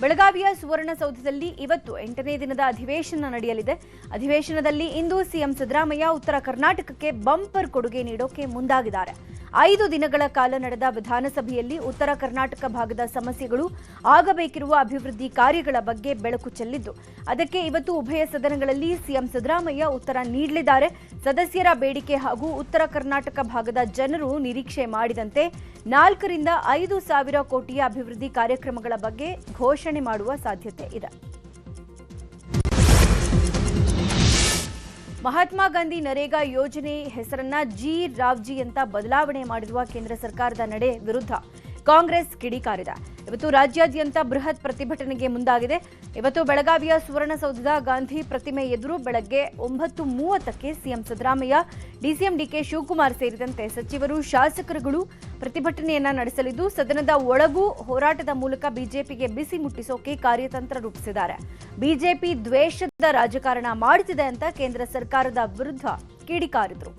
ಬೆಳಗಾವಿಯ ಸುವರ್ಣಸೌಧದಲ್ಲಿ ಇವತ್ತು 8ನೇ ದಿನದ ಅಧಿವೇಶನ ನಡೆಯಲಿದೆ. ಅಧಿವೇಶನದಲ್ಲಿ ಇಂದು ಸಿಎಂ ಸಿದ್ದರಾಮಯ್ಯ ಉತ್ತರ ಕರ್ನಾಟಕಕ್ಕೆ ಬಂಪರ್ ಕೊಡುಗೆ ನೀಡೋಕೆ ಮುಂದಾಗಿದ್ದಾರೆ. 5 ದಿನಗಳ ಕಾಲ ನಡೆದ ವಿಧಾನಸಭೆಯಲ್ಲಿ ಉತ್ತರ ಕರ್ನಾಟಕ ಭಾಗದ ಸಮಸ್ಯೆಗಳು, ಆಗಬೇಕಿರುವ ಅಭಿವೃದ್ಧಿ ಕಾರ್ಯಗಳ ಬಗ್ಗೆ ಬೆಳಕು ಚೆಲ್ಲಿದ್ದು, ಅದಕ್ಕೆ ಇವತ್ತು ಉಭಯ ಸದನಗಳಲ್ಲಿ ಸಿಎಂ ಸಿದ್ದರಾಮಯ್ಯ ಉತ್ತರ ನೀಡಲಿದ್ದಾರೆ. ಸದಸ್ಯರ ಬೇಡಿಕೆ ಹಾಗೂ ಉತ್ತರ ಕರ್ನಾಟಕ ಭಾಗದ ಜನರು ನಿರೀಕ್ಷೆ ಮಾಡಿದಂತೆ 4 ರಿಂದ 5 ಸಾವಿರ ಕೋಟಿಯ ಅಭಿವೃದ್ಧಿ ಕಾರ್ಯಕ್ರಮಗಳ ಬಗ್ಗೆ ಘೋಷಣೆ ಮಾಡುವ ಸಾಧ್ಯತೆ ಇದೆ. ಮಹಾತ್ಮ ಗಾಂಧಿ ನರೇಗಾ ಯೋಜನೆ ಹೆಸರನ್ನ ಜಿ ರಾವ್ಜಿ ಅಂತ ಬದಲಾವಣೆ ಮಾಡಿರುವ ಕೇಂದ್ರ ಸರ್ಕಾರದ ನಡೆ ವಿರುದ್ಧ ಕಾಂಗ್ರೆಸ್ ಕಿಡಿಕಾರಿದೆ. ಇವತ್ತು ರಾಜ್ಯಾದ್ಯಂತ ಬೃಹತ್ ಪ್ರತಿಭಟನೆಗೆ ಮುಂದಾಗಿದೆ. ಇವತ್ತು ಬೆಳಗಾವಿಯ ಸುವರ್ಣಸೌಧದ ಗಾಂಧಿ ಪ್ರತಿಮೆ ಎದುರು ಬೆಳಗ್ಗೆ 9:30ಕ್ಕೆ CM Siddaramaiah, DCM DK Shivakumar ಸೇರಿದಂತೆ ಸಚಿವರು, ಶಾಸಕರುಗಳು ಪ್ರತಿಭಟನೆಯನ್ನ ನಡೆಸಲಿದ್ದು, ಸದನದ ಒಳಗೂ ಹೋರಾಟದ ಮೂಲಕ ಬಿಜೆಪಿಗೆ ಬಿಸಿ ಮುಟ್ಟಿಸೋಕೆ ಕಾರ್ಯತಂತ್ರ ರೂಪಿಸಿದ್ದಾರೆ. ಬಿಜೆಪಿ ದ್ವೇಷದ ರಾಜಕಾರಣ ಮಾಡುತ್ತಿದೆ ಅಂತ ಕೇಂದ್ರ ಸರ್ಕಾರದ ವಿರುದ್ಧ ಕಿಡಿಕಾರಿದ್ರು.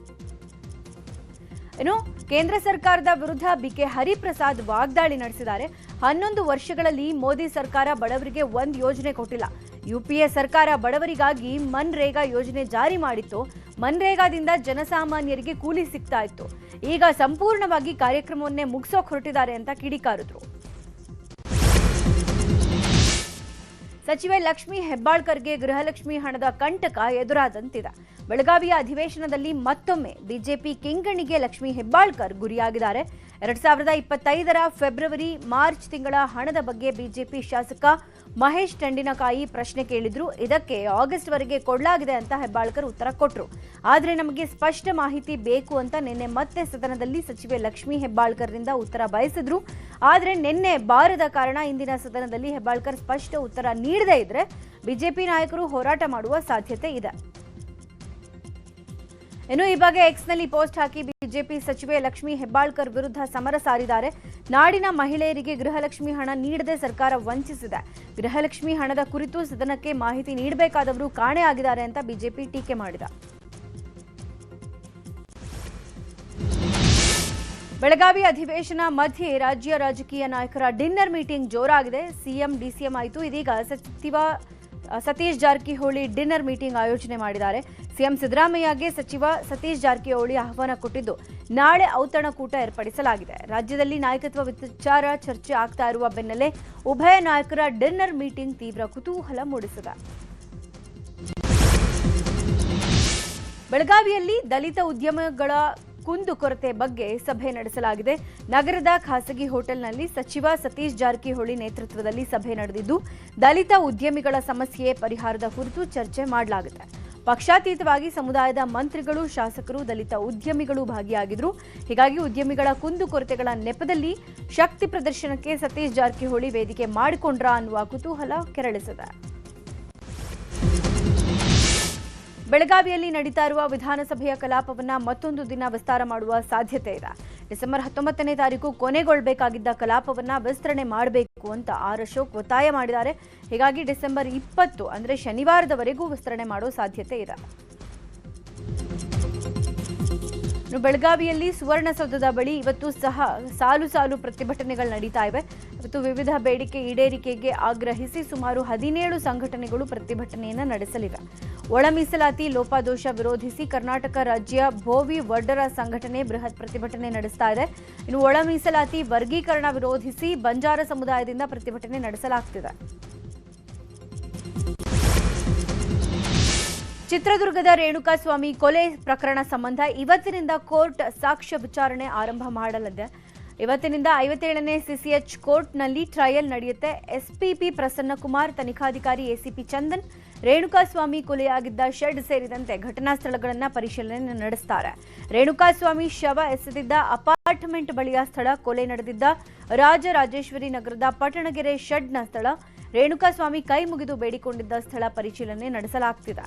ಇನ್ನು ಕೇಂದ್ರ ಸರ್ಕಾರದ ವಿರುದ್ಧ ಬಿಕೆ ಹರಿಪ್ರಸಾದ್ ವಾಗ್ದಾಳಿ ನಡೆಸಿದ್ದಾರೆ. 11 ವರ್ಷಗಳಲ್ಲಿ ಮೋದಿ ಸರ್ಕಾರ ಬಡವರಿಗೆ ಒಂದು ಯೋಜನೆ ಕೊಟ್ಟಿಲ್ಲ. ಯುಪಿಎ ಸರ್ಕಾರ ಬಡವರಿಗಾಗಿ ಮನ್ರೇಗಾ ಯೋಜನೆ ಜಾರಿ ಮಾಡಿತ್ತು. ಮನ್ರೇಗಾದಿಂದ ಜನಸಾಮಾನ್ಯರಿಗೆ ಕೂಲಿ ಸಿಗ್ತಾ ಇತ್ತು. ಈಗ ಸಂಪೂರ್ಣವಾಗಿ ಕಾರ್ಯಕ್ರಮವನ್ನೇ ಮುಗಿಸೋಕೆ ಹೊರಟಿದ್ದಾರೆ ಅಂತ ಕಿಡಿಕಾರಿದ್ರು. ಸಚಿವೆ ಲಕ್ಷ್ಮೀ ಹೆಬ್ಬಾಳ್ಕರ್ಗೆ ಗೃಹಲಕ್ಷ್ಮಿ ಹಣದ ಕಂಟಕ ಎದುರಾದಂತಿದೆ. ಬೆಳಗಾವಿಯ ಅಧಿವೇಶನದಲ್ಲಿ ಮತ್ತೊಮ್ಮೆ ಬಿಜೆಪಿ ಕಿಂಗಣಿಗೆ ಲಕ್ಷ್ಮೀ ಹೆಬ್ಬಾಳ್ಕರ್ ಗುರಿಯಾಗಿದ್ದಾರೆ. 2025ರ ಫೆಬ್ರವರಿ ಮಾರ್ಚ್ ತಿಂಗಳ ಹಣದ ಬಗ್ಗೆ ಬಿಜೆಪಿ ಶಾಸಕ ಮಹೇಶ್ ಟಂಡಿನಕಾಯಿ ಪ್ರಶ್ನೆ ಕೇಳಿದ್ರು. ಇದಕ್ಕೆ ಆಗಸ್ಟ್ ವರೆಗೆ ಕೊಡಲಾಗಿದೆ ಅಂತ ಹೆಬ್ಬಾಳ್ಕರ್ ಉತ್ತರ ಕೊಟ್ಟರು. ಆದರೆ ನಮಗೆ ಸ್ಪಷ್ಟ ಮಾಹಿತಿ ಬೇಕು ಅಂತ ನಿನ್ನೆ ಮತ್ತೆ ಸದನದಲ್ಲಿ ಸಚಿವೆ ಲಕ್ಷ್ಮೀ ಹೆಬ್ಬಾಳ್ಕರ್ರಿಂದ ಉತ್ತರ ಬಯಸಿದ್ರು. ಆದರೆ ನಿನ್ನೆ ಬಾರದ ಕಾರಣ ಇಂದಿನ ಸದನದಲ್ಲಿ ಹೆಬ್ಬಾಳ್ಕರ್ ಸ್ಪಷ್ಟ ಉತ್ತರ ನೀಡದೇ ಇದ್ರೆ ಬಿಜೆಪಿ ನಾಯಕರು ಹೋರಾಟ ಮಾಡುವ ಸಾಧ್ಯತೆ ಇದೆ. ಇನ್ನು ಈ ಬಗ್ಗೆ ಎಕ್ಸ್ನಲ್ಲಿ ಪೋಸ್ಟ್ ಹಾಕಿ ಬಿಜೆಪಿ ಸಚಿವೆ ಲಕ್ಷ್ಮೀ ಹೆಬ್ಬಾಳ್ಕರ್ ವಿರುದ್ಧ ಸಮರ ಸಾರಿದ್ದಾರೆ. ನಾಡಿನ ಮಹಿಳೆಯರಿಗೆ ಗೃಹಲಕ್ಷ್ಮಿ ಹಣ ನೀಡದೆ ಸರ್ಕಾರ ವಂಚಿಸಿದೆ. ಗೃಹಲಕ್ಷ್ಮಿ ಹಣದ ಕುರಿತು ಸದನಕ್ಕೆ ಮಾಹಿತಿ ನೀಡಬೇಕಾದವರು ಕಾಣೆ ಆಗಿದ್ದಾರೆ ಅಂತ ಬಿಜೆಪಿ ಟೀಕೆ ಮಾಡಿದೆ. ಬೆಳಗಾವಿ ಅಧಿವೇಶನ ಮಧ್ಯೆ ರಾಜ್ಯ ರಾಜಕೀಯ ನಾಯಕರ ಡಿನ್ನರ್ ಮೀಟಿಂಗ್ ಜೋರಾಗಿದೆ. ಸಿಎಂ ಡಿಸಿಎಂ ಆಯಿತು. ಇದೀಗ ಸಚಿವ ಸತೀಶ್ ಜಾರಕಿಹೊಳಿ ಡಿನ್ನರ್ ಮೀಟಿಂಗ್ ಆಯೋಜನೆ ಮಾಡಿದ್ದಾರೆ. ಸಿಎಂ ಸಿದ್ದರಾಮಯ್ಯಗೆ ಸಚಿವ ಸತೀಶ್ ಜಾರಕಿಹೊಳಿ ಆಹ್ವಾನ ಕೊಟ್ಟಿದ್ದು, ನಾಳೆ ಔತಣಕೂಟ ಏರ್ಪಡಿಸಲಾಗಿದೆ. ರಾಜ್ಯದಲ್ಲಿ ನಾಯಕತ್ವ ವಿಚಾರ ಚರ್ಚೆ ಆಗ್ತಾ ಇರುವ ಬೆನ್ನಲ್ಲೇ ಉಭಯ ನಾಯಕರ ಡಿನ್ನರ್ ಮೀಟಿಂಗ್ ತೀವ್ರ ಕುತೂಹಲ ಮೂಡಿಸಿದೆ. ಬೆಳಗಾವಿಯಲ್ಲಿ ದಲಿತ ಉದ್ಯಮಗಳ ಕುಂದುಕೊರತೆ ಬಗ್ಗೆ ಸಭೆ ನಡೆಸಲಾಗಿದೆ. ನಗರದ ಖಾಸಗಿ ಹೋಟೆಲ್ನಲ್ಲಿ ಸಚಿವ ಸತೀಶ್ ಜಾರಕಿಹೊಳಿ ನೇತೃತ್ವದಲ್ಲಿ ಸಭೆ ನಡೆದಿದ್ದು, ದಲಿತ ಉದ್ಯಮಿಗಳ ಸಮಸ್ಯೆ ಪರಿಹಾರದ ಕುರಿತು ಚರ್ಚೆ ಮಾಡಲಾಗಿದೆ. ಪಕ್ಷಾತೀತವಾಗಿ ಸಮುದಾಯದ ಮಂತ್ರಿಗಳು, ಶಾಸಕರು, ದಲಿತ ಉದ್ಯಮಿಗಳು ಭಾಗಿಯಾಗಿದ್ರು. ಹೀಗಾಗಿ ಉದ್ಯಮಿಗಳ ಕುಂದುಕೊರತೆಗಳ ನೆಪದಲ್ಲಿ ಶಕ್ತಿ ಪ್ರದರ್ಶನಕ್ಕೆ ಸತೀಶ್ ಜಾರಕಿಹೊಳಿ ವೇದಿಕೆ ಮಾಡಿಕೊಂಡ್ರಾ ಅನ್ನುವ ಕುತೂಹಲ ಕೆರಳಿಸಿದೆ. ಬೆಳಗಾವಿಯಲ್ಲಿ ನಡೀತಾ ಇರುವ ವಿಧಾನಸಭೆಯ ಕಲಾಪವನ್ನ ಮತ್ತೊಂದು ದಿನ ವಿಸ್ತಾರ ಮಾಡುವ ಸಾಧ್ಯತೆ ಇದೆ. ಡಿಸೆಂಬರ್ 19ನೇ ತಾರೀಕು ಕೊನೆಗೊಳ್ಳಬೇಕಾಗಿದ್ದ ಕಲಾಪವನ್ನ ವಿಸ್ತರಣೆ ಮಾಡಬೇಕು ಅಂತ ಆರ್ ಅಶೋಕ್ ಒತ್ತಾಯ ಮಾಡಿದ್ದಾರೆ. ಹೀಗಾಗಿ ಡಿಸೆಂಬರ್ 20 ಅಂದ್ರೆ ಶನಿವಾರದವರೆಗೂ ವಿಸ್ತರಣೆ ಮಾಡೋ ಸಾಧ್ಯತೆ ಇದೆ. ಬೆಳಗಾವಿಯಲ್ಲಿ ಸುವರ್ಣಸೌಧದ ಬಳಿ ಇವತ್ತು ಸಹ ಸಾಲು ಪ್ರತಿಭಟನೆಗಳು ನಡೀತಾ ಇವೆ. ಇವತ್ತು ವಿವಿಧ ಬೇಡಿಕೆ ಈಡೇರಿಕೆಗೆ ಆಗ್ರಹಿಸಿ ಸುಮಾರು 17 ಸಂಘಟನೆಗಳು ಪ್ರತಿಭಟನೆಯನ್ನು ನಡೆಸಲಿವೆ. ಒಳ ಮೀಸಲಾತಿ ಲೋಪದೋಷ ವಿರೋಧಿಸಿ ಕರ್ನಾಟಕ ರಾಜ್ಯ ಭೋವಿ ವಡ್ಡರ ಸಂಘಟನೆ ಬೃಹತ್ ಪ್ರತಿಭಟನೆ ನಡೆಸ್ತಾ ಇದೆ. ಇನ್ನು ಒಳ ಮೀಸಲಾತಿ ವರ್ಗೀಕರಣ ವಿರೋಧಿಸಿ ಬಂಜಾರ ಸಮುದಾಯದಿಂದ ಪ್ರತಿಭಟನೆ ನಡೆಸಲಾಗುತ್ತಿದೆ. ಚಿತ್ರದುರ್ಗದ ರೇಣುಕಾಸ್ವಾಮಿ ಕೊಲೆ ಪ್ರಕರಣ ಸಂಬಂಧ ಇವತ್ತಿನಿಂದ ಕೋರ್ಟ್ ಸಾಕ್ಷ್ಯ ವಿಚಾರಣೆ ಆರಂಭ ಮಾಡಲಿದೆ. ಇವತ್ತಿನಿಂದ 57ನೇ ಸಿಸಿಎಚ್ ಕೋರ್ಟ್ನಲ್ಲಿ ಟ್ರಯಲ್ ನಡೆಯುತ್ತೆ. ಎಸ್ಪಿಪಿ ಪ್ರಸನ್ನಕುಮಾರ್, ತನಿಖಾಧಿಕಾರಿ ಎಸಿಪಿ ಚಂದನ್ ರೇಣುಕಾಸ್ವಾಮಿ ಕೊಲೆಯಾಗಿದ್ದ ಶೆಡ್ ಸೇರಿದಂತೆ ಘಟನಾ ಸ್ಥಳಗಳನ್ನು ಪರಿಶೀಲನೆ ನಡೆಸುತ್ತಾರೆ. ರೇಣುಕಾಸ್ವಾಮಿ ಶವ ಎಸೆದಿದ್ದ ಅಪಾರ್ಟ್ಮೆಂಟ್ ಬಳಿಯ ಸ್ಥಳ, ಕೊಲೆ ನಡೆದಿದ್ದ ರಾಜರಾಜೇಶ್ವರಿ ನಗರದ ಪಟ್ಟಣಗೆರೆ ಶೆಡ್ನ ಸ್ಥಳ, ರೇಣುಕಾಸ್ವಾಮಿ ಕೈ ಮುಗಿದು ಬೇಡಿಕೊಂಡಿದ್ದ ಸ್ಥಳ ಪರಿಶೀಲನೆ ನಡೆಸಲಾಗುತ್ತಿದೆ.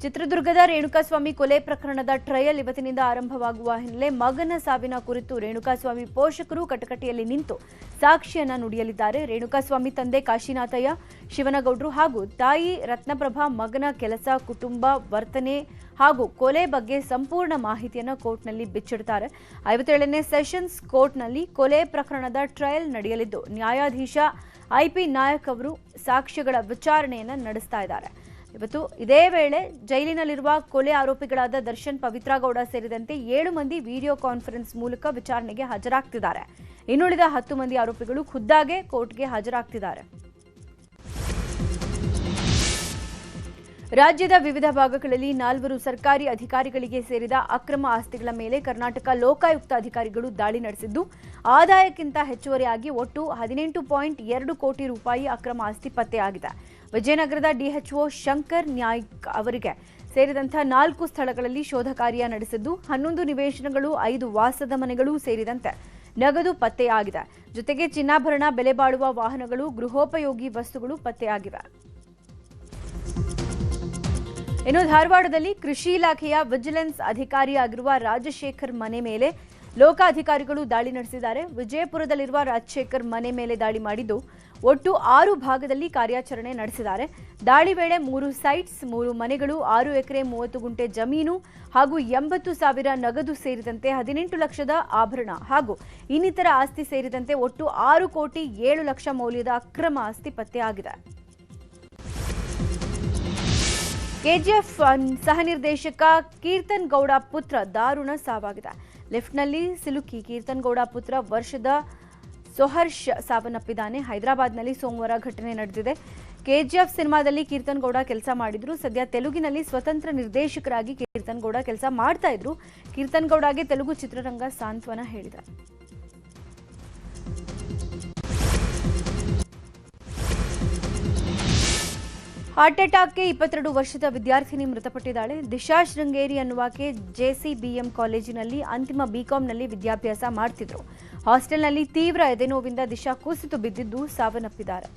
ಚಿತ್ರದುರ್ಗದ ರೇಣುಕಾಸ್ವಾಮಿ ಕೊಲೆ ಪ್ರಕರಣದ ಟ್ರಯಲ್ ಇವತ್ತಿನಿಂದ ಆರಂಭವಾಗುವ ಹಿನ್ನೆಲೆ ಮಗನ ಸಾವಿನ ಕುರಿತು ರೇಣುಕಾಸ್ವಾಮಿ ಪೋಷಕರು ಕಟಕಟೆಯಲ್ಲಿ ನಿಂತು ಸಾಕ್ಷಿಯನ್ನ ನುಡಿಯಲಿದ್ದಾರೆ. ರೇಣುಕಾಸ್ವಾಮಿ ತಂದೆ ಕಾಶಿನಾಥಯ್ಯ, ಶಿವನಗೌಡರು ಹಾಗೂ ತಾಯಿ ರತ್ನಪ್ರಭಾ ಮಗನ ಕೆಲಸ, ಕುಟುಂಬ, ವರ್ತನೆ ಹಾಗೂ ಕೊಲೆ ಬಗ್ಗೆ ಸಂಪೂರ್ಣ ಮಾಹಿತಿಯನ್ನು ಕೋರ್ಟ್ನಲ್ಲಿ ಬಿಚ್ಚಿಡುತ್ತಾರೆ. 57ನೇ ಸೆಷನ್ಸ್ ಕೋರ್ಟ್ನಲ್ಲಿ ಕೊಲೆ ಪ್ರಕರಣದ ಟ್ರಯಲ್ ನಡೆಯಲಿದ್ದು ನ್ಯಾಯಾಧೀಶ ಐಪಿ ನಾಯಕ್ ಅವರು ಸಾಕ್ಷ್ಯಗಳ ವಿಚಾರಣೆಯನ್ನು ನಡೆಸ್ತಾ ಇದ್ದಾರೆ. ಇವತ್ತು ಇದೇ ವೇಳೆ ಜೈಲಿನಲ್ಲಿರುವ ಕೊಲೆ ಆರೋಪಿಗಳಾದ ದರ್ಶನ್, ಪವಿತ್ರ ಗೌಡ ಸೇರಿದಂತೆ 7 ಮಂದಿ ವಿಡಿಯೋ ಕಾನ್ಫರೆನ್ಸ್ ಮೂಲಕ ವಿಚಾರಣೆಗೆ ಹಾಜರಾಗ್ತಿದ್ದಾರೆ. ಇನ್ನುಳಿದ 10 ಮಂದಿ ಆರೋಪಿಗಳು ಖುದ್ದಾಗೆ ಕೋರ್ಟ್ಗೆ ಹಾಜರಾಗ್ತಿದ್ದಾರೆ. ರಾಜ್ಯದ ವಿವಿಧ ಭಾಗಗಳಲ್ಲಿ 4 ಸರ್ಕಾರಿ ಅಧಿಕಾರಿಗಳಿಗೆ ಸೇರಿದ ಅಕ್ರಮ ಆಸ್ತಿಗಳ ಮೇಲೆ ಕರ್ನಾಟಕ ಲೋಕಾಯುಕ್ತ ಅಧಿಕಾರಿಗಳು ದಾಳಿ ನಡೆಸಿದ್ದು ಆದಾಯಕ್ಕಿಂತ ಹೆಚ್ಚುವರಿಯಾಗಿ ಒಟ್ಟು 18.2 ಕೋಟಿ ರೂಪಾಯಿ ಅಕ್ರಮ ಆಸ್ತಿ ಪತ್ತೆಯಾಗಿದೆ. ವಿಜಯನಗರದ ಡಿಎಚ್ಒ ಶಂಕರ್ ನಾಯ್ಕ್ ಅವರಿಗೆ ಸೇರಿದಂಥ 4 ಸ್ಥಳಗಳಲ್ಲಿ ಶೋಧ ಕಾರ್ಯ ನಡೆಸಿದ್ದು 11 ನಿವೇಶನಗಳು, 5 ವಾಸದ ಮನೆಗಳು ಸೇರಿದಂತೆ ನಗದು ಪತ್ತೆಯಾಗಿದೆ. ಜೊತೆಗೆ ಚಿನ್ನಾಭರಣ, ಬೆಲೆ ಬಾಳುವ ವಾಹನಗಳು, ಗೃಹೋಪಯೋಗಿ ವಸ್ತುಗಳು ಪತ್ತೆಯಾಗಿವೆ. ಇನ್ನು ಧಾರವಾಡದಲ್ಲಿ ಕೃಷಿ ಇಲಾಖೆಯ ವಿಜಿಲೆನ್ಸ್ ಅಧಿಕಾರಿಯಾಗಿರುವ ರಾಜಶೇಖರ್ ಮನೆ ಮೇಲೆ ಲೋಕಾಧಿಕಾರಿಗಳು ದಾಳಿ ನಡೆಸಿದ್ದಾರೆ. ವಿಜಯಪುರದಲ್ಲಿರುವ ರಾಜಶೇಖರ್ ಮನೆ ಮೇಲೆ ದಾಳಿ ಮಾಡಿದ್ದು ಒಟ್ಟು 6 ಭಾಗದಲ್ಲಿ ಕಾರ್ಯಾಚರಣೆ ನಡೆಸಿದ್ದಾರೆ. ದಾಳಿ ವೇಳೆ 3 ಸೈಟ್ಸ್, 3 ಮನೆಗಳು, 6 ಎಕರೆ 30 ಗುಂಟೆ ಜಮೀನು ಹಾಗೂ 80,000 ನಗದು ಸೇರಿದಂತೆ 18 ಲಕ್ಷದ ಆಭರಣ ಹಾಗೂ ಇನ್ನಿತರ ಆಸ್ತಿ ಸೇರಿದಂತೆ ಒಟ್ಟು 6 ಕೋಟಿ 7 ಲಕ್ಷ ಮೌಲ್ಯದ ಅಕ್ರಮ ಆಸ್ತಿ ಪತ್ತೆಯಾಗಿದೆ. ಕೆಜಿಎಫ್ ಸಹ ನಿರ್ದೇಶಕ ಕೀರ್ತನ್ ಗೌಡ ಪುತ್ರ ದಾರುಣ ಸಾವಾಗಿದೆ. ಲಿಫ್ಟ್ನಲ್ಲಿ ಸಿಲುಕಿ ಕೀರ್ತನ್ ಗೌಡ ಪುತ್ರ ವರ್ಷದ ಸೋಹರ್ಷ್ ಸಾವನ್ನಪ್ಪಿದ್ದಾನೆ. ಹೈದರಾಬಾದ್ನಲ್ಲಿ ಸೋಮವಾರ ಘಟನೆ ನಡೆದಿದೆ. ಕೆಜಿಎಫ್ ಸಿನಿಮಾದಲ್ಲಿ ಕೀರ್ತನ್ ಗೌಡ ಕೆಲಸ ಮಾಡಿದ್ರು. ಸದ್ಯ ತೆಲುಗಿನಲ್ಲಿ ಸ್ವತಂತ್ರ ನಿರ್ದೇಶಕರಾಗಿ ಕೀರ್ತನ್ ಗೌಡ ಕೆಲಸ ಮಾಡ್ತಾ ಇದ್ರು. ಕೀರ್ತನ್ ಗೌಡಗೆ ತೆಲುಗು ಚಿತ್ರರಂಗ ಸಾಂತ್ವನ ಹೇಳಿದೆ. ಹಾರ್ಟ್ ಅಟ್ಯಾಕ್ಗೆ 22 ವರ್ಷದ ವಿದ್ಯಾರ್ಥಿನಿ ಮೃತಪಟ್ಟಿದ್ದಾಳೆ. ದಿಶಾ ಶೃಂಗೇರಿ ಅನ್ನುವಾಕೆ ಜೆಸಿಬಿಎಂ ಕಾಲೇಜಿನಲ್ಲಿ ಅಂತಿಮ ಬಿಕಾಂನಲ್ಲಿ ವಿದ್ಯಾಭ್ಯಾಸ ಮಾಡ್ತಿದ್ರು. ಹಾಸ್ಟೆಲ್ನಲ್ಲಿ ತೀವ್ರ ಎದೆನೋವಿಂದ ದಿಶಾ ಕುಸಿತು ಬಿದ್ದಿದ್ದು ಸಾವನ್ನಪ್ಪಿದ್ದಾರೆ.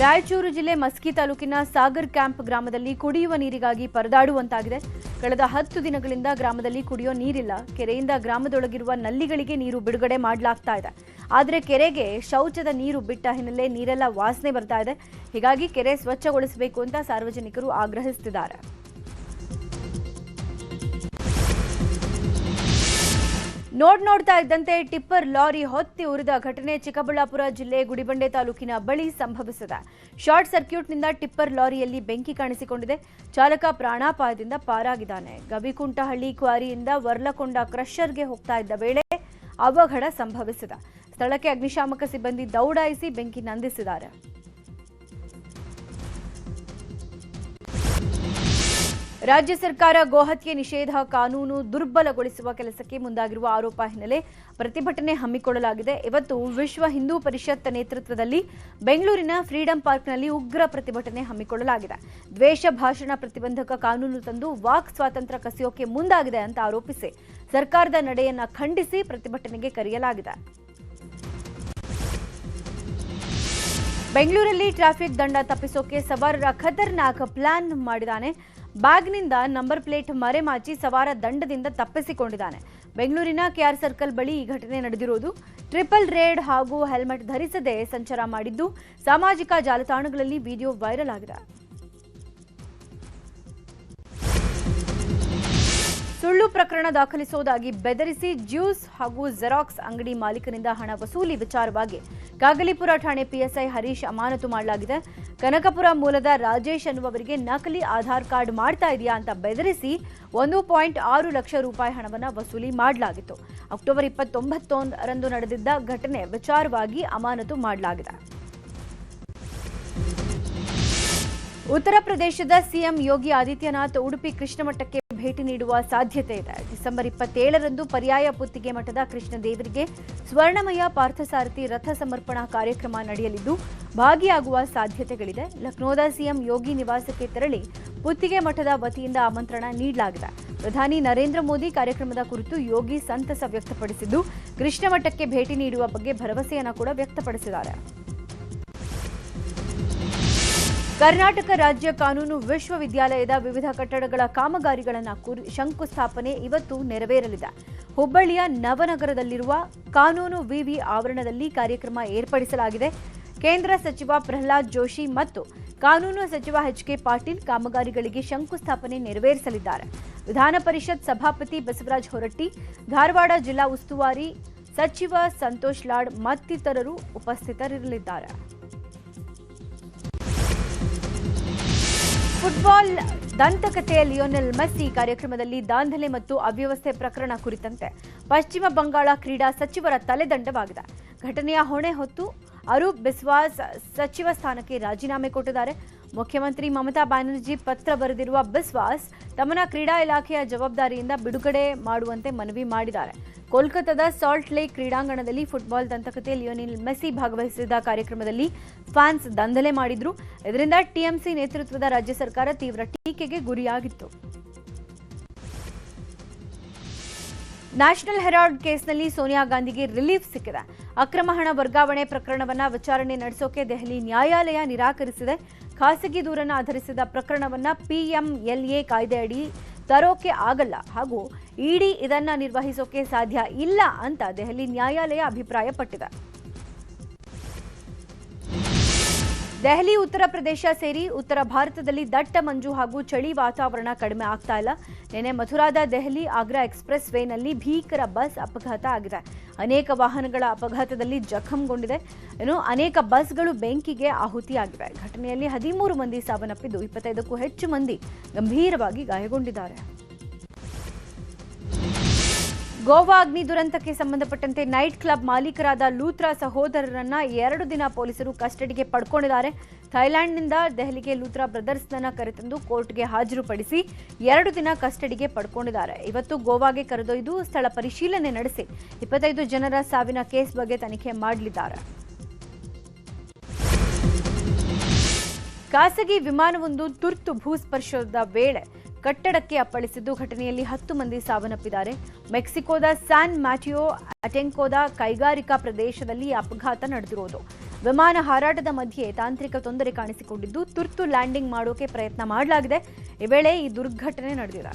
ರಾಯಚೂರು ಜಿಲ್ಲೆ ಮಸ್ಕಿ ತಾಲೂಕಿನ ಸಾಗರ್ ಕ್ಯಾಂಪ್ ಗ್ರಾಮದಲ್ಲಿ ಕುಡಿಯುವ ನೀರಿಗಾಗಿ ಪರದಾಡುವಂತಾಗಿದೆ. ಕಳೆದ 10 ದಿನಗಳಿಂದ ಗ್ರಾಮದಲ್ಲಿ ಕುಡಿಯೋ ನೀರಿಲ್ಲ. ಕೆರೆಯಿಂದ ಗ್ರಾಮದೊಳಗಿರುವ ನಲ್ಲಿಗಳಿಗೆ ನೀರು ಬಿಡುಗಡೆ ಮಾಡಲಾಗ್ತಾ ಇದೆ. ಆದರೆ ಕೆರೆಗೆ ಶೌಚದ ನೀರು ಬಿಟ್ಟ ಹಿನ್ನೆಲೆ ನೀರೆಲ್ಲ ವಾಸನೆ ಬರ್ತಾ ಇದೆ. ಹೀಗಾಗಿ ಕೆರೆ ಸ್ವಚ್ಛಗೊಳಿಸಬೇಕು ಅಂತ ಸಾರ್ವಜನಿಕರು ಆಗ್ರಹಿಸುತ್ತಿದ್ದಾರೆ. ನೋಡ್ತಾ ಇದ್ದಂತೆ ಟಿಪ್ಪರ್ ಲಾರಿ ಹೊತ್ತಿ ಉರಿದ ಘಟನೆ ಚಿಕ್ಕಬಳ್ಳಾಪುರ ಜಿಲ್ಲೆ ಗುಡಿಬಂಡೆ ತಾಲೂಕಿನ ಬಳಿ ಸಂಭವಿಸಿದೆ. ಶಾರ್ಟ್ ಸರ್ಕ್ಯೂಟ್ನಿಂದ ಟಿಪ್ಪರ್ ಲಾರಿಯಲ್ಲಿ ಬೆಂಕಿ ಕಾಣಿಸಿಕೊಂಡಿದೆ. ಚಾಲಕ ಪ್ರಾಣಾಪಾಯದಿಂದ ಪಾರಾಗಿದ್ದಾನೆ. ಗವಿಕುಂಟಹಳ್ಳಿ ಕ್ವಾರಿಯಿಂದ ವರ್ಲಕೊಂಡ ಕ್ರಷರ್ಗೆ ಹೋಗ್ತಾ ಇದ್ದ ವೇಳೆ ಅವಘಡ ಸಂಭವಿಸಿದೆ. ಸ್ಥಳಕ್ಕೆ ಅಗ್ನಿಶಾಮಕ ಸಿಬ್ಬಂದಿ ದೌಡಾಯಿಸಿ ಬೆಂಕಿ ನಂದಿಸಿದ್ದಾರೆ. ರಾಜ್ಯ ಸರ್ಕಾರ ಗೋಹತ್ಯೆ ನಿಷೇಧ ಕಾನೂನು ದುರ್ಬಲಗೊಳಿಸುವ ಕೆಲಸಕ್ಕೆ ಮುಂದಾಗಿರುವ ಆರೋಪ ಹಿನ್ನೆಲೆ ಪ್ರತಿಭಟನೆ ಹಮ್ಮಿಕೊಳ್ಳಲಾಗಿದೆ. ಇವತ್ತು ವಿಶ್ವ ಹಿಂದೂ ಪರಿಷತ್ ನೇತೃತ್ವದಲ್ಲಿ ಬೆಂಗಳೂರಿನ ಫ್ರೀಡಂ ಪಾರ್ಕ್ನಲ್ಲಿ ಉಗ್ರ ಪ್ರತಿಭಟನೆ ಹಮ್ಮಿಕೊಳ್ಳಲಾಗಿದೆ. ದ್ವೇಷ ಭಾಷಣ ಪ್ರತಿಬಂಧಕ ಕಾನೂನು ತಂದು ವಾಕ್ ಸ್ವಾತಂತ್ರ್ಯ ಕಸಿಯೋಕೆ ಮುಂದಾಗಿದೆ ಅಂತ ಆರೋಪಿಸಿ ಸರ್ಕಾರದ ನಡೆಯನ್ನ ಖಂಡಿಸಿ ಪ್ರತಿಭಟನೆಗೆ ಕರೆಯಲಾಗಿದೆ. ಬೆಂಗಳೂರಲ್ಲಿ ಟ್ರಾಫಿಕ್ ದಂಡ ತಪ್ಪಿಸೋಕೆ ಸವಾರರ ಖತರ್ನಾಕ್ ಪ್ಲಾನ್ ಮಾಡಿದ್ದಾನೆ. ಬ್ಯಾಗ್ನಿಂದ ನಂಬರ್ ಪ್ಲೇಟ್ ಮರೆಮಾಚಿ ಸವಾರ ದಂಡದಿಂದ ತಪ್ಪಿಸಿಕೊಂಡಿದ್ದಾನೆ. ಬೆಂಗಳೂರಿನ ಕೆಆರ್ ಸರ್ಕಲ್ ಬಳಿ ಈ ಘಟನೆ ನಡೆದಿರುವುದು. ಟ್ರಿಪಲ್ ರೇಡ್ ಹಾಗೂ ಹೆಲ್ಮೆಟ್ ಧರಿಸದೆ ಸಂಚಾರ ಮಾಡಿದ್ದು ಸಾಮಾಜಿಕ ಜಾಲತಾಣಗಳಲ್ಲಿ ವಿಡಿಯೋ ವೈರಲ್ ಆಗಿದೆ. ಸುಳ್ಳು ಪ್ರಕರಣ ದಾಖಲಿಸುವುದಾಗಿ ಬೆದರಿಸಿ ಜ್ಯೂಸ್ ಹಾಗೂ ಜೆರಾಕ್ಸ್ ಅಂಗಡಿ ಮಾಲೀಕನಿಂದ ಹಣ ವಸೂಲಿ ವಿಚಾರವಾಗಿ ಕಾಗಲಿಪುರ ಠಾಣೆ ಪಿಎಸ್ಐ ಹರೀಶ್ ಅಮಾನತು ಮಾಡಲಾಗಿದೆ. ಕನಕಪುರ ಮೂಲದ ರಾಜೇಶ್ ಅನ್ನುವವರಿಗೆ ನಕಲಿ ಆಧಾರ್ ಕಾರ್ಡ್ ಮಾಡ್ತಾ ಇದೆಯಾ ಅಂತ ಬೆದರಿಸಿ 1.6 ಲಕ್ಷ ರೂಪಾಯಿ ಹಣವನ್ನು ವಸೂಲಿ ಮಾಡಲಾಗಿತ್ತು. ಅಕ್ಟೋಬರ್ 29ರಂದು ನಡೆದಿದ್ದ ಘಟನೆ ವಿಚಾರವಾಗಿ ಅಮಾನತು ಮಾಡಲಾಗಿದೆ. ಉತ್ತರ ಪ್ರದೇಶದ ಸಿಎಂ ಯೋಗಿ ಆದಿತ್ಯನಾಥ್ ಉಡುಪಿ ಕೃಷ್ಣ ಮಠಕ್ಕೆ ಭೇಟಿ ನೀಡುವ ಸಾಧ್ಯತೆ ಇದೆ. ಡಿಸೆಂಬರ್ 27ರಂದು ಪರ್ಯಾಯ ಪುತ್ತಿಗೆ ಮಠದ ಕೃಷ್ಣ ದೇವರಿಗೆ ಸ್ವರ್ಣಮಯ ಪಾರ್ಥಸಾರಥಿ ರಥ ಸಮರ್ಪಣಾ ಕಾರ್ಯಕ್ರಮ ನಡೆಯಲಿದ್ದು ಭಾಗಿಯಾಗುವ ಸಾಧ್ಯತೆಗಳಿದೆ. ಲಕ್ನೋದ ಸಿಎಂ ಯೋಗಿ ನಿವಾಸಕ್ಕೆ ತೆರಳಿ ಪುತ್ತಿಗೆ ಮಠದ ವತಿಯಿಂದ ಆಮಂತ್ರಣ ನೀಡಲಾಗಿದೆ. ಪ್ರಧಾನಿ ನರೇಂದ್ರ ಮೋದಿ ಕಾರ್ಯಕ್ರಮದ ಕುರಿತು ಯೋಗಿ ಸಂತಸ ವ್ಯಕ್ತಪಡಿಸಿದ್ದು ಕೃಷ್ಣ ಮಠಕ್ಕೆ ಭೇಟಿ ನೀಡುವ ಬಗ್ಗೆ ಭರವಸೆಯನ್ನು ಕೂಡ ವ್ಯಕ್ತಪಡಿಸಿದ್ದಾರೆ. ಕರ್ನಾಟಕ ರಾಜ್ಯ ಕಾನೂನು ವಿಶ್ವವಿದ್ಯಾಲಯದ ವಿವಿಧ ಕಟ್ಟಡಗಳ ಕಾಮಗಾರಿಗಳನ್ನು ಶಂಕುಸ್ಥಾಪನೆ ಇವತ್ತು ನೆರವೇರಲಿದೆ. ಹುಬ್ಬಳ್ಳಿಯ ನವನಗರದಲ್ಲಿರುವ ಕಾನೂನು ವಿವಿ ಆವರಣದಲ್ಲಿ ಕಾರ್ಯಕ್ರಮ ಏರ್ಪಡಿಸಲಾಗಿದೆ. ಕೇಂದ್ರ ಸಚಿವ ಪ್ರಹ್ಲಾದ್ ಜೋಶಿ ಮತ್ತು ಕಾನೂನು ಸಚಿವ ಎಚ್.ಕೆ. ಪಾಟೀಲ್ ಕಾಮಗಾರಿಗಳಿಗೆ ಶಂಕುಸ್ಥಾಪನೆ ನೆರವೇರಿಸಲಿದ್ದಾರೆ. ವಿಧಾನ ಪರಿಷತ್ ಸಭಾಪತಿ ಬಸವರಾಜ ಹೊರಟ್ಟಿ, ಧಾರವಾಡ ಜಿಲ್ಲಾ ಉಸ್ತುವಾರಿ ಸಚಿವ ಸಂತೋಷ್ ಲಾಡ್ ಮತ್ತಿತರರು ಉಪಸ್ಥಿತರಿರಲಿದ್ದಾರೆ. ಫುಟ್ಬಾಲ್ ದಂತಕಥೆ ಲಿಯೋನೆಲ್ ಮೆಸ್ಸಿ ಕಾರ್ಯಕ್ರಮದಲ್ಲಿ ದಾಂಧಲೆ ಮತ್ತು ಅವ್ಯವಸ್ಥೆ ಪ್ರಕರಣ ಕುರಿತಂತೆ ಪಶ್ಚಿಮ ಬಂಗಾಳ ಕ್ರೀಡಾ ಸಚಿವರ ತಲೆದಂಡವಾಗಿದೆ. ಘಟನೆಯ ಹೊಣೆ ಹೊತ್ತು ಅರೂಪ್ ಬಿಸ್ವಾಸ್ ಸಚಿವ ಸ್ಥಾನಕ್ಕೆ ರಾಜೀನಾಮೆ ಕೊಟ್ಟಿದ್ದಾರೆ. ಮುಖ್ಯಮಂತ್ರಿ ಮಮತಾ ಬ್ಯಾನರ್ಜಿ ಪತ್ರ ಬರೆದಿರುವ ಬಿಸ್ವಾಸ್ ತಮ್ಮನ್ನ ಕ್ರೀಡಾ ಇಲಾಖೆಯ ಜವಾಬ್ದಾರಿಯಿಂದ ಬಿಡುಗಡೆ ಮಾಡುವಂತೆ ಮನವಿ ಮಾಡಿದ್ದಾರೆ. ಕೋಲ್ಕತ್ತಾದ ಸಾಲ್ಟ್ ಲೇಕ್ ಕ್ರೀಡಾಂಗಣದಲ್ಲಿ ಫುಟ್ಬಾಲ್ ದಂತಕಥೆ ಲಿಯೋನೆಲ್ ಮೆಸ್ಸಿ ಭಾಗವಹಿಸಿದ ಕಾರ್ಯಕ್ರಮದಲ್ಲಿ ಫ್ಯಾನ್ಸ್ ದಂಧಲೆ ಮಾಡಿದ್ರು. ಇದರಿಂದ ಟಿಎಂಸಿ ನೇತೃತ್ವದ ರಾಜ್ಯ ಸರ್ಕಾರ ತೀವ್ರ ಟೀಕೆಗೆ ಗುರಿಯಾಗಿತ್ತು. ನ್ಯಾಷನಲ್ ಹೆರಾಲ್ಡ್ ಕೇಸ್ನಲ್ಲಿ ಸೋನಿಯಾ ಗಾಂಧಿಗೆ ರಿಲೀಫ್ ಸಿಕ್ಕಿದೆ. ಅಕ್ರಮ ಹಣ ವರ್ಗಾವಣೆ ಪ್ರಕರಣವನ್ನ ವಿಚಾರಣೆ ನಡೆಸೋಕೆ ದೆಹಲಿ ನ್ಯಾಯಾಲಯ ನಿರಾಕರಿಸಿದೆ. ಖಾಸಗಿ ದೂರನ್ನು ಆಧರಿಸಿದ ಪ್ರಕರಣವನ್ನ ಪಿಎಂಎಲ್ಎ ಕಾಯ್ದೆಯಡಿ ತರೋಕೆ ಆಗಲ್ಲ ಹಾಗೂ ಇಡಿ ಇದನ್ನ ನಿರ್ವಹಿಸೋಕೆ ಸಾಧ್ಯ ಇಲ್ಲ ಅಂತ ದೆಹಲಿ ನ್ಯಾಯಾಲಯ ಅಭಿಪ್ರಾಯಪಟ್ಟಿದೆ. ದೆಹಲಿ, ಉತ್ತರ ಪ್ರದೇಶ ಸೇರಿ ಉತ್ತರ ಭಾರತದಲ್ಲಿ ದಟ್ಟ ಮಂಜು ಹಾಗೂ ಚಳಿ ವಾತಾವರಣ ಕಡಿಮೆ ಆಗ್ತಾ ಇಲ್ಲ. ನಿನ್ನೆ ಮಥುರಾದ ದೆಹಲಿ ಆಗ್ರಾ ಎಕ್ಸ್‌ಪ್ರೆಸ್ ವೇನಲ್ಲಿ ಭೀಕರ ಬಸ್ ಅಪಘಾತ ಆಗಿದೆ. ಅನೇಕ ವಾಹನಗಳ ಅಪಘಾತದಲ್ಲಿ ಜಖಂಗೊಂಡಿದೆ. ಇನ್ನು ಅನೇಕ ಬಸ್ಗಳು ಬೆಂಕಿಗೆ ಆಹುತಿಯಾಗಿವೆ. ಘಟನೆಯಲ್ಲಿ 13 ಮಂದಿ ಸಾವನ್ನಪ್ಪಿದ್ದು 25ಕ್ಕೂ ಹೆಚ್ಚು ಮಂದಿ ಗಂಭೀರವಾಗಿ ಗಾಯಗೊಂಡಿದ್ದಾರೆ. ಗೋವಾ ಅಗ್ನಿ ದುರಂತಕ್ಕೆ ಸಂಬಂಧಪಟ್ಟಂತೆ ನೈಟ್ ಕ್ಲಬ್ ಮಾಲೀಕರಾದ ಲೂಥ್ರಾ ಸಹೋದರರನ್ನ 2 ದಿನ ಪೊಲೀಸರು ಕಸ್ಟಡಿಗೆ ಪಡ್ಕೊಂಡಿದ್ದಾರೆ. ಥೈಲ್ಯಾಂಡ್ನಿಂದ ದೆಹಲಿಗೆ ಲೂಥ್ರಾ ಬ್ರದರ್ಸ್ನನ್ನ ಕರೆತಂದು ಕೋರ್ಟ್ಗೆ ಹಾಜರುಪಡಿಸಿ 2 ದಿನ ಕಸ್ಟಡಿಗೆ ಪಡ್ಕೊಂಡಿದ್ದಾರೆ. ಇವತ್ತು ಗೋವಾಗೆ ಕರೆದೊಯ್ದು ಸ್ಥಳ ಪರಿಶೀಲನೆ ನಡೆಸಿ 25 ಜನರ ಸಾವಿನ ಕೇಸ್ ಬಗ್ಗೆ ತನಿಖೆ ಮಾಡಲಿದ್ದಾರೆ. ಖಾಸಗಿ ವಿಮಾನವೊಂದು ತುರ್ತು ಭೂಸ್ಪರ್ಶದ ವೇಳೆ ಕಟ್ಟಡಕ್ಕೆ ಅಪ್ಪಳಿಸಿದ್ದು ಘಟನೆಯಲ್ಲಿ 10 ಮಂದಿ ಸಾವನ್ನಪ್ಪಿದ್ದಾರೆ. ಮೆಕ್ಸಿಕೋದ ಸ್ಯಾನ್ ಮ್ಯಾಟಿಯೋ ಅಟೆಂಕೋದ ಕೈಗಾರಿಕಾ ಪ್ರದೇಶದಲ್ಲಿ ಅಪಘಾತ ನಡೆದಿರೋದು. ವಿಮಾನ ಹಾರಾಟದ ಮಧ್ಯೆ ತಾಂತ್ರಿಕ ತೊಂದರೆ ಕಾಣಿಸಿಕೊಂಡಿದ್ದು ತುರ್ತು ಲ್ಯಾಂಡಿಂಗ್ ಮಾಡೋಕೆ ಪ್ರಯತ್ನ ಮಾಡಲಾಗಿದೆ. ಈ ವೇಳೆ ಈ ದುರ್ಘಟನೆ ನಡೆದಿದೆ.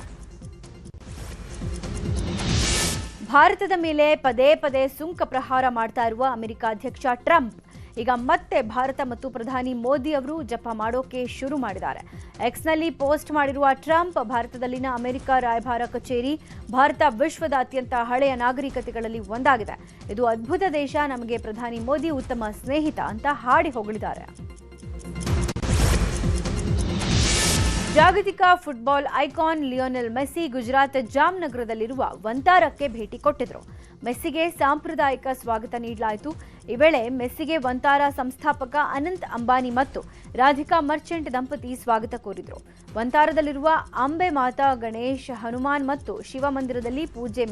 ಭಾರತದ ಮೇಲೆ ಪದೇ ಪದೇ ಸುಂಕ ಪ್ರಹಾರ ಮಾಡ್ತಾ ಇರುವ ಅಮೆರಿಕ ಅಧ್ಯಕ್ಷ ಟ್ರಂಪ್ ಈಗ ಮತ್ತೆ ಭಾರತ ಮತ್ತು ಪ್ರಧಾನಿ ಮೋದಿ ಅವರು ಜಪ ಮಾಡೋಕೆ ಶುರು ಮಾಡಿದ್ದಾರೆ. ಎಕ್ಸ್ನಲ್ಲಿ ಪೋಸ್ಟ್ ಮಾಡಿರುವ ಟ್ರಂಪ್, ಭಾರತದಲ್ಲಿನ ಅಮೆರಿಕ ರಾಯಭಾರ ಕಚೇರಿ ಭಾರತ ವಿಶ್ವದ ಅತ್ಯಂತ ಹಳೆಯ ನಾಗರಿಕತೆಗಳಲ್ಲಿ ಒಂದಾಗಿದೆ. ಇದು ಅದ್ಭುತ ದೇಶ, ನಮಗೆ ಪ್ರಧಾನಿ ಮೋದಿ ಉತ್ತಮ ಸ್ನೇಹಿತ ಅಂತ ಹಾಡಿ ಹೊಗಳಿದ್ದಾರೆ. ಜಾಗತಿಕ football icon Lionel Messi Gujarat ಜಾಮ್ನಗರದಲ್ಲಿರುವ ವಂತಾರಕ್ಕೆ ಭೇಟಿ ಕೊಟ್ಟಿದ್ರು. ಮೆಸ್ಸಿಗೆ ಸಾಂಪ್ರದಾಯಿಕ ಸ್ವಾಗತ ನೀಡಲಾಯಿತು. ಈ ವೇಳೆ ಮೆಸ್ಸಿಗೆ ವಂತಾರ ಸಂಸ್ಥಾಪಕ ಅನಂತ್ ಅಂಬಾನಿ ಮತ್ತು ರಾಧಿಕಾ ಮರ್ಚೆಂಟ್ ದಂಪತಿ ಸ್ವಾಗತ ಕೋರಿದ್ರು. ವಂತಾರದಲ್ಲಿರುವ ಅಂಬೆ ಮಾತಾ, ಗಣೇಶ್, ಹನುಮಾನ್ ಮತ್ತು ಶಿವ ಮಂದಿರದಲ್ಲಿ ಪೂಜೆ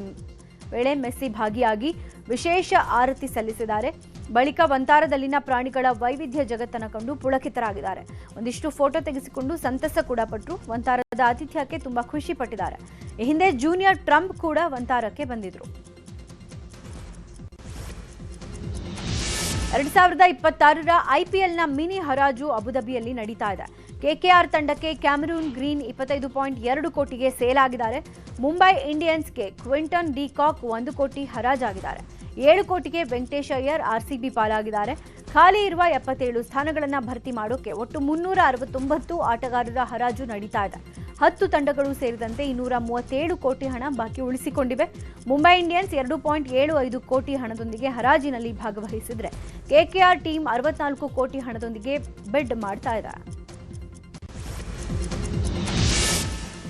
ವೇಳೆ ಮೆಸ್ಸಿ ಭಾಗಿಯಾಗಿ ವಿಶೇಷ ಆರತಿ ಸಲ್ಲಿಸಿದ್ದಾರೆ. ಬಳಿಕ ವಂತಾರದಲ್ಲಿನ ಪ್ರಾಣಿಗಳ ವೈವಿಧ್ಯ ಜಗತ್ತನ್ನು ಕಂಡು ಪುಳಕಿತರಾಗಿದ್ದಾರೆ. ಒಂದಿಷ್ಟು ಫೋಟೋ ತೆಗೆಸಿಕೊಂಡು ಸಂತಸ ಕೂಡ ಪಟ್ಟರು. ವಂತಾರದ ಆತಿಥ್ಯಕ್ಕೆ ತುಂಬಾ ಖುಷಿ ಪಟ್ಟಿದ್ದಾರೆ. ಈ ಹಿಂದೆ ಜೂನಿಯರ್ ಟ್ರಂಪ್ ಕೂಡ ವಂತಾರಕ್ಕೆ ಬಂದಿದ್ರು. 2026ರ ಐಪಿಎಲ್ನ ಮಿನಿ ಹರಾಜು ಅಬುಧಾಬಿಯಲ್ಲಿ ನಡೀತಾ ಇದೆ. ಕೆಕೆಆರ್ ತಂಡಕ್ಕೆ ಕ್ಯಾಮರೂನ್ ಗ್ರೀನ್ 25.2 ಕೋಟಿಗೆ ಸೇಲ್ ಆಗಿದ್ದಾರೆ. ಮುಂಬೈ ಇಂಡಿಯನ್ಸ್ಗೆ ಕ್ವಿಂಟನ್ ಡಿ ಕಾಕ್ 1 ಕೋಟಿ ಹರಾಜಾಗಿದ್ದಾರೆ. 7 ಕೋಟಿಗೆ ವೆಂಕಟೇಶ್ ಅಯ್ಯರ್ ಆರ್ಸಿಬಿ ಪಾಲಾಗಿದ್ದಾರೆ. ಖಾಲಿ ಇರುವ 77 ಸ್ಥಾನಗಳನ್ನು ಭರ್ತಿ ಮಾಡೋಕೆ ಒಟ್ಟು 369 ಆಟಗಾರರ ಹರಾಜು ನಡೀತಾ ಇದೆ. 10 ತಂಡಗಳು ಸೇರಿದಂತೆ 237 ಕೋಟಿ ಹಣ ಬಾಕಿ ಉಳಿಸಿಕೊಂಡಿವೆ. ಮುಂಬೈ ಇಂಡಿಯನ್ಸ್ 2.75 ಕೋಟಿ ಹಣದೊಂದಿಗೆ ಹರಾಜಿನಲ್ಲಿ ಭಾಗವಹಿಸಿದ್ರೆ ಕೆಕೆಆರ್ ಟೀಮ್ 64 ಕೋಟಿ ಹಣದೊಂದಿಗೆ ಬೆಡ್ ಮಾಡ್ತಾ ಇದೆ.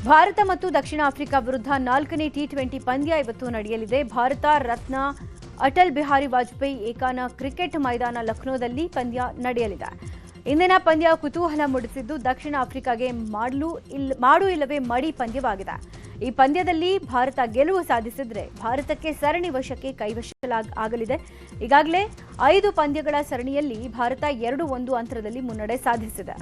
ಭಾರತ ಮತ್ತು ದಕ್ಷಿಣ ಆಫ್ರಿಕಾ ವಿರುದ್ಧ 4ನೇ ಟಿ20 ಪಂದ್ಯ ಇವತ್ತು ನಡೆಯಲಿದೆ. ಭಾರತ ರತ್ನ ಅಟಲ್ ಬಿಹಾರಿ ವಾಜಪೇಯಿ ಏಕಾನ ಕ್ರಿಕೆಟ್ ಮೈದಾನ ಲಕ್ನೋದಲ್ಲಿ ಪಂದ್ಯ ನಡೆಯಲಿದೆ. ಇಂದಿನ ಪಂದ್ಯ ಕುತೂಹಲ ಮೂಡಿಸಿದ್ದು ದಕ್ಷಿಣ ಆಫ್ರಿಕಾಗೆ ಮಾಡು ಇಲ್ಲವೇ ಮಡಿ ಪಂದ್ಯವಾಗಿದೆ. ಈ ಪಂದ್ಯದಲ್ಲಿ ಭಾರತ ಗೆಲುವು ಸಾಧಿಸಿದ್ರೆ ಭಾರತಕ್ಕೆ ಸರಣಿ ವಶಕ್ಕೆ ಕೈವಶವಾಗಲಿದೆ. ಈಗಾಗಲೇ 5 ಪಂದ್ಯಗಳ ಸರಣಿಯಲ್ಲಿ ಭಾರತ 2-1 ಅಂತರದಲ್ಲಿ ಮುನ್ನಡೆ ಸಾಧಿಸಿದೆ.